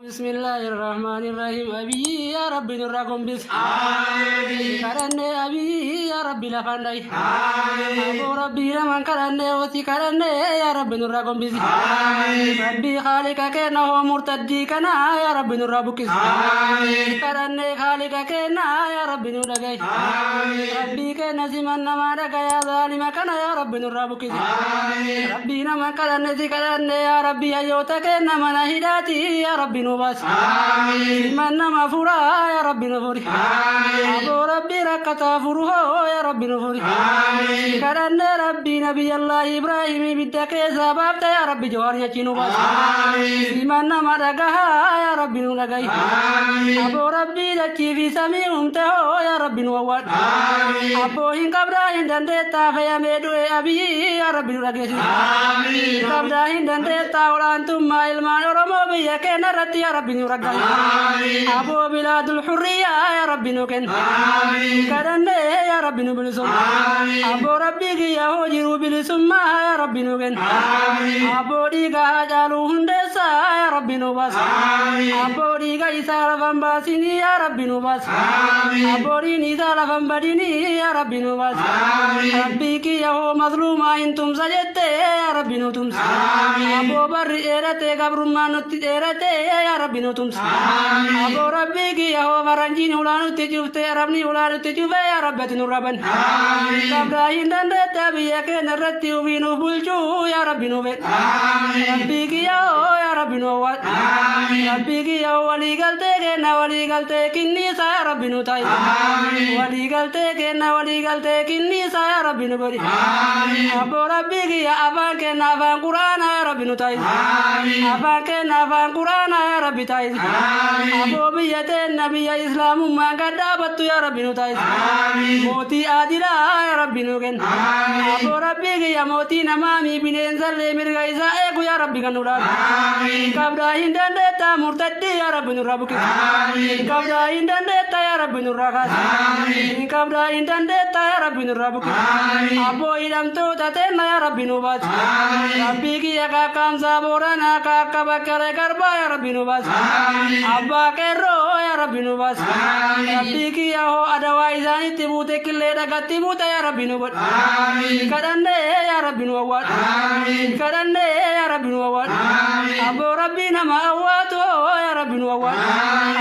Bismillahirrahmanirrahim. Abi ya Rabbi nurrakum bis. Amin. Karanne abi ya Rabbi lafandai. Amin. Abu Rabbi naman karanne oti karanne ya Rabbi nurrakum bis. Amin. Rabbi khalika kena huwa murtaddi kana ya Rabbi nurrabukis. Amin. Karanne khalika kena ya Rabbi nurragai. Amin. Rabbi kena siman nama daga ya zalima kana ya Rabbi nurrabukis. Amin. Rabbi naman karanne si karanne ya Rabbi ayota kena mana hidati ya Rabbi bas. Amin. Mana mafura ya Rabbi nufuri. Amin. Abu Rabbi rakata furuho ya Rabbi nufuri. Amin. Karena Rabbi Nabi Allah Ibrahim bidake sababta ya Rabbi jawarnya cinu bas. Amin. Mana madagaha ya Rabbi nulagai. Amin. Abu Rabbi daci visami umtaho ya Rabbi nuwat. Amin. Abu hingkabrahin dan deta faya medue abi ya Rabbi nulagi. Amin. Hingkabrahin dan deta ulantum ma ilman oromo biya kena rati ya Rabbi nuragai. Amin. Abu biladul hurriya ya Rabbi nuken. Amin. Kadande ya Rabbi nubilisum. Amin. Abu Rabbi giya hojiru bilisum ya Rabbi nuken. Amin. Abu diga jalu hundesa ya Rabbi nubas. Amin. Abu diga isara bambasini ya Rabbi nubas. Amin. Abu rini isara bambadini ya Rabbi nubas. Amin. Rabbi giya ho mazluma intum sajete ya Rabbi nutum. Amin. Abu barri erate gabrumanuti erate ya Rabbi nutum. Amin. Abu Rabbi ki ya ho maranjin ulanu tijufte Rabni ulanu tijufe ya Rabbi nuraban. Amin. Kabrahin dan deta biya ke narati ubinu bulju ya Rabbi nubet. Amin. Rabbi ki ya ho ya Rabbi nuwat. Amin. Rabbi ki ya ho wali galte ke na wali galte kinni sa ya Rabbi nutai. Amin. Wali galte ke na wali galte kinni sa ya Rabbi nubari. Amin. Abu Rabbi ki ya aban ke na aban Qur'an ya Rabbi nutai. Amin. Aban ke na aban Qur'an ya Rabbi tai. Amin. Abu biyate nabi ya Islamu mangada batu ya Rabbi nutai. Amin. Moti adila ya Rabbi nugen. Amin. Abu Rabbi ki ya moti namami binen zalle mirga isa egu ya Rabbi kanura. Amin. Kabrahin dan deta murtaddi ya Rabbi nurabuki. Amin. Kabrahin dan deta ya Rabbi nurakas. Amin. Kabrahin dan deta ya Rabbi nurabuki. Amin. Abu idam tu tatena ya Rabbi nubat. Amin. Rabbi ki ya kakam saborana kakabakare garba ya Rabbi nubat. Amin. Abba kero ya Rabbi nubas. Amin. Rabbi ki ya ho ada waizani tibute kille daga tibute ya Rabbi nubat. Amin. Kadande ya Rabbi nuwat. Amin. Kadande ya Rabbi nuwat. Amin. Abu Rabbi nama awatu ya Rabbi nuwat.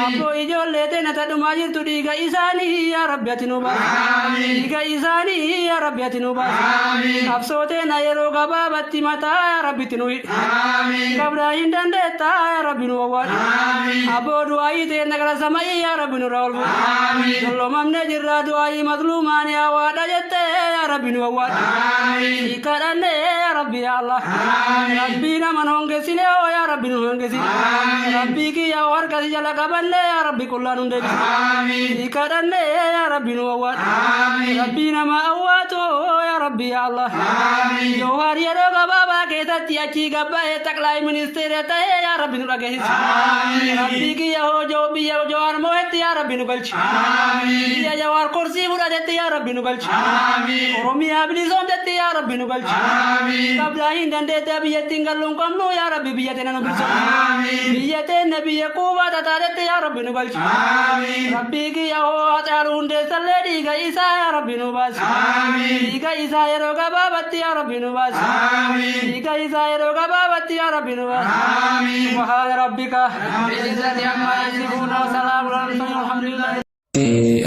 Abu ijolle tena tadumajir tu diga isani ya Rabbi atinubat. Amin. Diga isani ya Rabbi atinubat. Amin. Absote na yero gababati mata ya Rabbi tinuit. Amin. Kabrahin dan deta ya Rabbi nuwat. Amin. Abu duai te negara samai ya Rabbi nurawal. Amin. Kalau mamne jirra duai mazluman ya wada jette ya Rabbi nuwat. Amin. Ikarane ya Rabbi ya Allah. Amin. Rabbi na manongge sile ya Rabbi nuhongge sile. Amin. Rabbi ki ya war kasi jala kabanle ya Rabbi kullanun de. Amin. Ikarane ya Rabbi nuwat. Amin. Rabbi na ma'awatu ya Rabbi ya Allah. Amin. Johar ya roga baba ke tatiya ci gabba taklai minister ya Rabbi nurage. Amin. Rabbi ki ya ho jo bi ya jawar mohti ya Rabbi nugalch. Amin. Ya jawar kursi bura dete ya Rabbi nugalch. Amin. Oromia bilizom dete ya Rabbi nugalch. Amin. Kabrahin dan dete biya tinggal lungkom nu ya Rabbi biya tenan bilzom. Amin. Biya ten nabi ya kuba tata dete ya Rabbi nugalch. Amin. Rabbi ki ya ho atarun de saledi ga isa ya Rabbi nubas. Amin. Ga isa ya roga babati ya Rabbi nubas. Amin. Ga isa ya roga babati ya Rabbi nubas. Amin. Subhan rabbika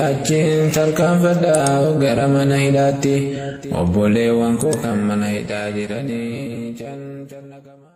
Achiin tarkaanfadhaa gara mana hidhaatti obboleewwan koo kan mana hidhaa jiranii can nagamaa.